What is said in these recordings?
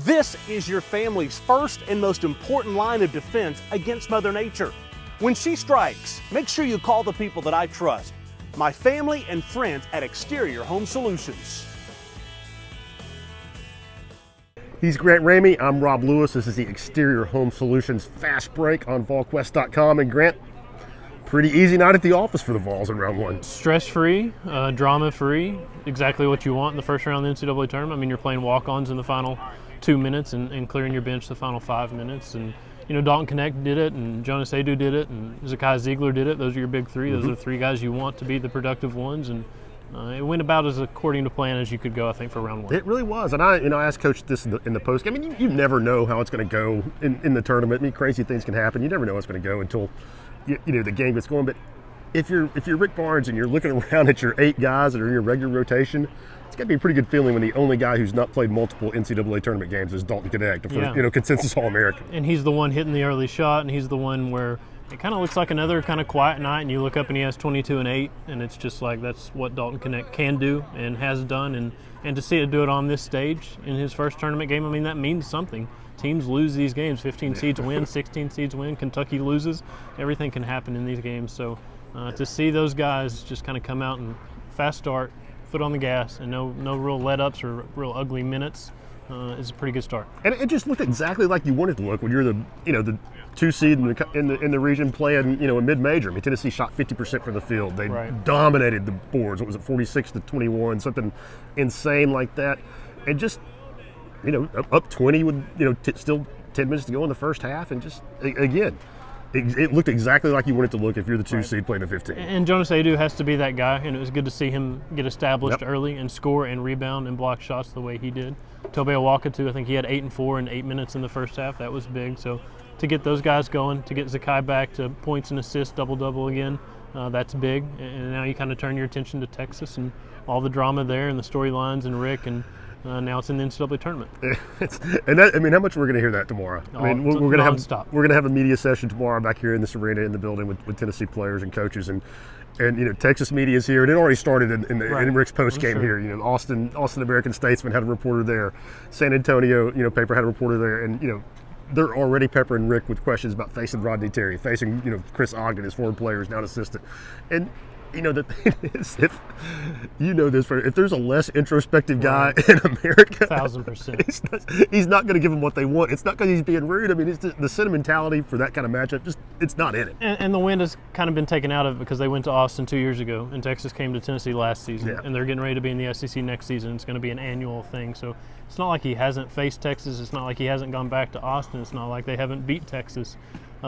This is your family's first and most important line of defense against Mother Nature. When she strikes, make sure you call the people that I trust, my family and friends at Exterior Home Solutions. He's Grant Ramey. I'm Rob Lewis. This is the Exterior Home Solutions Fast Break on Volquest.com. And Grant, pretty easy night at the office for the Vols in round one. Stress-free, drama-free, exactly what you want in the first round of the NCAA tournament. I mean, you're playing walk-ons in the final 2 minutes and clearing your bench the final 5 minutes. And, you know, Dalton Knecht did it, and Jonas Aidoo did it, and Zakai Ziegler did it. Those are your big three. Those are the three guys you want to be the productive ones. And it went about as according to plan as you could go, I think, for round one. It really was. And I asked Coach this in the post. I mean, you never know how it's going to go in the tournament. I mean, crazy things can happen. You never know how it's going to go until you know the game gets going. But if you're Rick Barnes and you're looking around at your 8 guys that are in your regular rotation, it's got to be a pretty good feeling when the only guy who's not played multiple NCAA tournament games is Dalton Knecht, the first, consensus All-American. And he's the one hitting the early shot, and he's the one where it kind of looks like another kind of quiet night, and you look up and he has 22 and 8, and it's just like that's what Dalton Knecht can do and has done, and to see it do it on this stage in his first tournament game, I mean, that means something. Teams lose these games. 15 seeds win, 16 seeds win. Kentucky loses. Everything can happen in these games. So to see those guys just kind of come out and fast start, foot on the gas, and no real let-ups or real ugly minutes is a pretty good start. And it just looked exactly like you wanted to look when you're the 2 seed in the region playing a mid-major. I mean, Tennessee shot 50% from the field. They dominated the boards. What was it, 46-21, something insane like that, and just up 20 with still 10 minutes to go in the first half, and just again. It looked exactly like you want it to look if you're the 2 seed playing the 15. And Jonas Aidoo has to be that guy, and it was good to see him get established early and score and rebound and block shots the way he did. Tobe Awaka, too, I think he had 8 and 4 in 8 minutes in the first half. That was big. So to get those guys going, to get Zakai back to points and assists, double-double again, that's big. And now you kind of turn your attention to Texas and all the drama there and the storylines and Rick, and now it's in the NCAA tournament. How much we're going to hear that tomorrow? I mean, we're going to have a media session tomorrow back here in this arena in the building with Tennessee players and coaches, and Texas media is here, and it already started in Rick's post game here. Austin American Statesman had a reporter there, San Antonio paper had a reporter there, and they're already peppering Rick with questions about facing Rodney Terry, facing Chris Ogden, his former player, is now an assistant, and. The thing is, if there's a less introspective guy in America, 1,000%, he's not going to give them what they want. It's not because he's being rude. I mean, it's the sentimentality for that kind of matchup. It's not in it. And the wind has kind of been taken out of it because they went to Austin 2 years ago, and Texas came to Tennessee last season, and they're getting ready to be in the SEC next season. It's going to be an annual thing. So it's not like he hasn't faced Texas. It's not like he hasn't gone back to Austin. It's not like they haven't beat Texas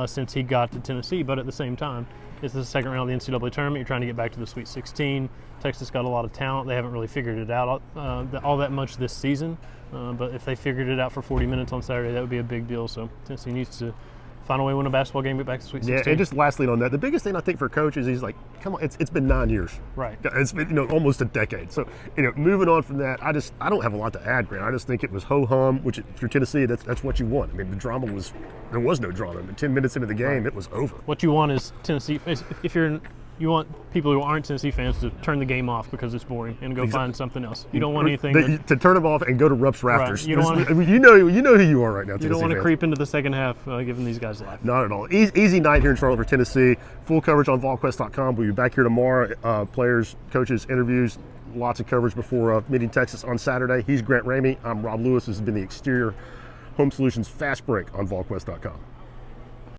since he got to Tennessee. But at the same time, it's the second round of the NCAA tournament. You're trying to get back to the Sweet 16. Texas got a lot of talent. They haven't really figured it out all that much this season. But if they figured it out for 40 minutes on Saturday, that would be a big deal. So Tennessee needs to find a way to win a basketball game, get back to Sweet 16. Yeah, and just lastly on that, the biggest thing I think for coaches is like, come on, it's been 9 years. Right. It's been almost a decade. So moving on from that, I don't have a lot to add, Grant. I just think it was ho hum, which for Tennessee, that's what you want. I mean, there was no drama. I mean, 10 minutes into the game, it was over. What you want is Tennessee. If you want people who aren't Tennessee fans to turn the game off because it's boring and go find something else. You don't want anything to turn them off and go to Rupp's Rafters. Right. You don't want you know who you are right now. You don't want to creep into the second half giving these guys life. Not at all. Easy night here in Charlotte for Tennessee. Full coverage on Volquest.com. We'll be back here tomorrow. Players, coaches, interviews, lots of coverage before meeting Texas on Saturday. He's Grant Ramey. I'm Rob Lewis. This has been the Exterior Home Solutions Fast Break on Volquest.com.